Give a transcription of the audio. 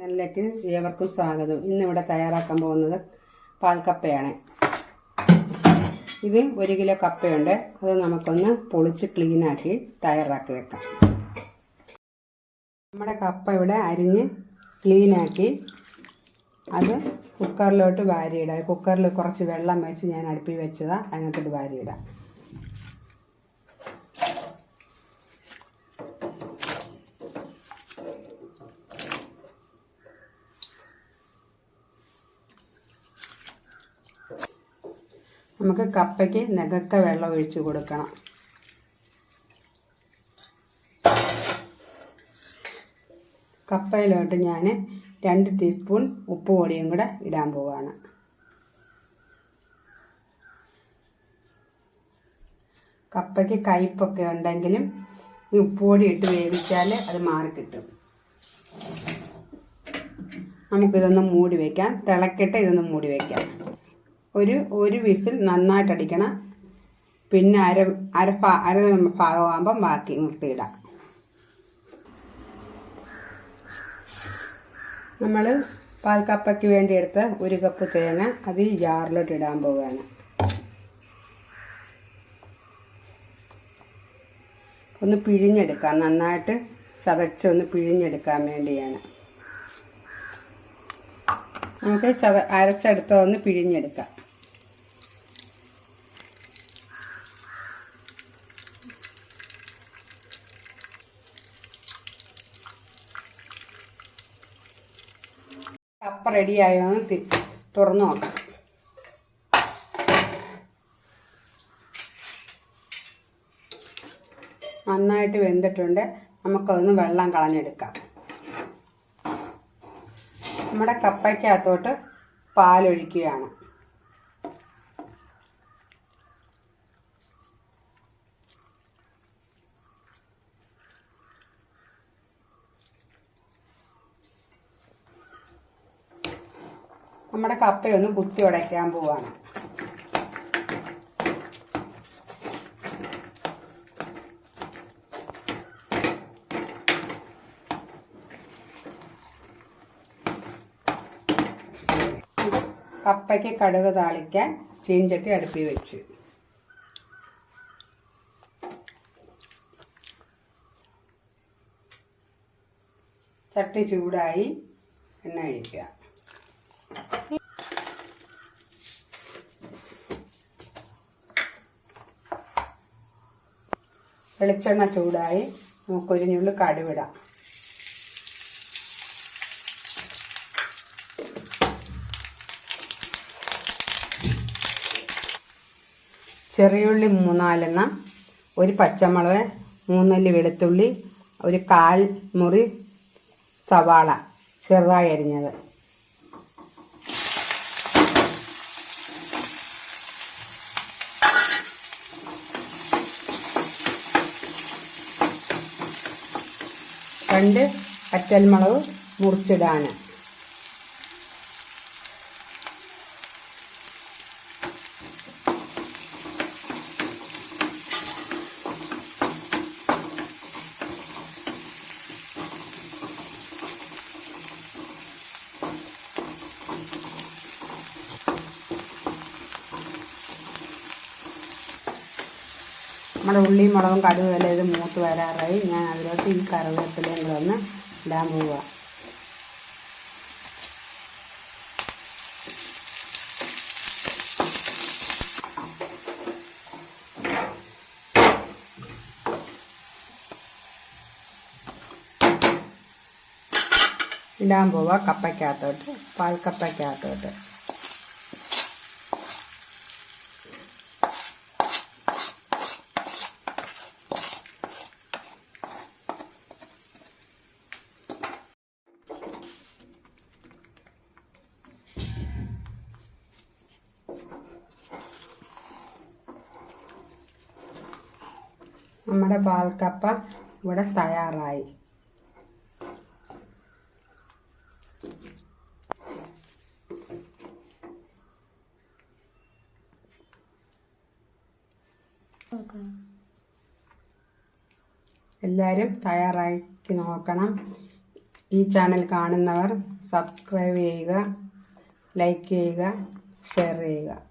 ചാനലിലേക്ക് ഏവർക്കും സ്വാഗതം. ഇന്നിവിടെ തയ്യാറാക്കാൻ പോകുന്നത് പാൽക്കപ്പയാണ്. ഇത് 1 കിലോ കപ്പയുണ്ട്. അത് നമുക്കൊന്ന് പൊളിച്ച് ക്ലീനാക്കി തയ്യാറാക്കി വെക്കാം. നമ്മുടെ കപ്പ ഇവിടെ അരിഞ്ഞ് ക്ലീനാക്കി അത് കുക്കറിലോട്ട് വാരിയിടാം. കുക്കറിൽ കുറച്ച് വെള്ളം വെച്ച് ഞാൻ അടുപ്പിൽ വെച്ചതാണ്. അതിനകത്തോട്ട് വാരിയിടാം. നമുക്ക് കപ്പയ്ക്ക് നികക്ക വെള്ളം ഒഴിച്ച് കൊടുക്കണം. കപ്പയിലോട്ട് ഞാൻ 2 ടീസ്പൂൺ ഉപ്പ് പൊടിയും കൂടെ ഇടാൻ പോവുകയാണ്. കപ്പയ്ക്ക് കയ്പ്പൊക്കെ ഉണ്ടെങ്കിലും ഈ ഉപ്പ് പൊടി ഇട്ട് വേവിച്ചാൽ അത് മാറിക്കിട്ടും. നമുക്കിതൊന്ന് മൂടി വയ്ക്കാം. തിളക്കിട്ട് ഇതൊന്ന് മൂടി വയ്ക്കാം. ഒരു വിസിൽ നന്നായിട്ട് അടിക്കണം. പിന്നെ അര ഭാഗമാകുമ്പം ബാക്കി നിർത്തിയിടാം. നമ്മൾ പാൽക്കപ്പയ്ക്ക് വേണ്ടി എടുത്ത 1 കപ്പ് തേങ്ങ അത് ഈ ജാറിലോട്ട് ഇടാൻ പോവുകയാണ്. ഒന്ന് പിഴിഞ്ഞെടുക്കാം. നന്നായിട്ട് ചതച്ചൊന്ന് പിഴിഞ്ഞെടുക്കാൻ വേണ്ടിയാണ്. നമുക്ക് അരച്ചെടുത്ത ഒന്ന് പിഴിഞ്ഞെടുക്കാം. കപ്പ റെഡിയായോ എന്ന് തുറന്നു നോക്കാം. നന്നായിട്ട് വെന്തിട്ടുണ്ട്. നമുക്കതൊന്ന് വെള്ളം കളഞ്ഞെടുക്കാം. നമ്മുടെ കപ്പയ്ക്കകത്തോട്ട് പാലൊഴിക്കുകയാണ്. നമ്മുടെ കപ്പയൊന്ന് കുത്തി ഉടയ്ക്കാൻ പോവാണ്. കപ്പയ്ക്ക് കടുക് താളിക്കാൻ ചീഞ്ചട്ടി അടുപ്പിൽ വെച്ച് ചട്ടി ചൂടായി എണ്ണ ഒഴിക്കുക. വെളിച്ചെണ്ണ ചൂടായി നമുക്കൊരു ഞുള്ളി കടുവിടാം. ചെറിയുള്ളി 3-4 എണ്ണം, ഒരു പച്ചമുളക്, 3 അല്ലി വെളുത്തുള്ളി, ഒരു 1/4 മുറി സവാള ചെറുതായി അരിഞ്ഞത്, രണ്ട് വറ്റൽമുളക് മുറിച്ചിടാൻ, നമ്മുടെ ഉള്ളിയും മുളകും കടുകും എല്ലാം ഇത് മൂത്ത് വരാറായി. ഞാൻ അതിലോട്ട് ഈ കറിവേപ്പിലയും കൂടെ ഒന്ന് ഇടാൻ പോവുക. ഇടാൻ പോവുക കപ്പയ്ക്കകത്തോട്ട്, പാൽക്കപ്പയ്ക്കകത്തോട്ട്. നമ്മുടെ പാൽക്കപ്പ ഇവിടെ തയ്യാറായി. എല്ലാവരും തയ്യാറാക്കി നോക്കണം. ഈ ചാനൽ കാണുന്നവർ സബ്സ്ക്രൈബ് ചെയ്യുക, ലൈക്ക് ചെയ്യുക, ഷെയർ ചെയ്യുക.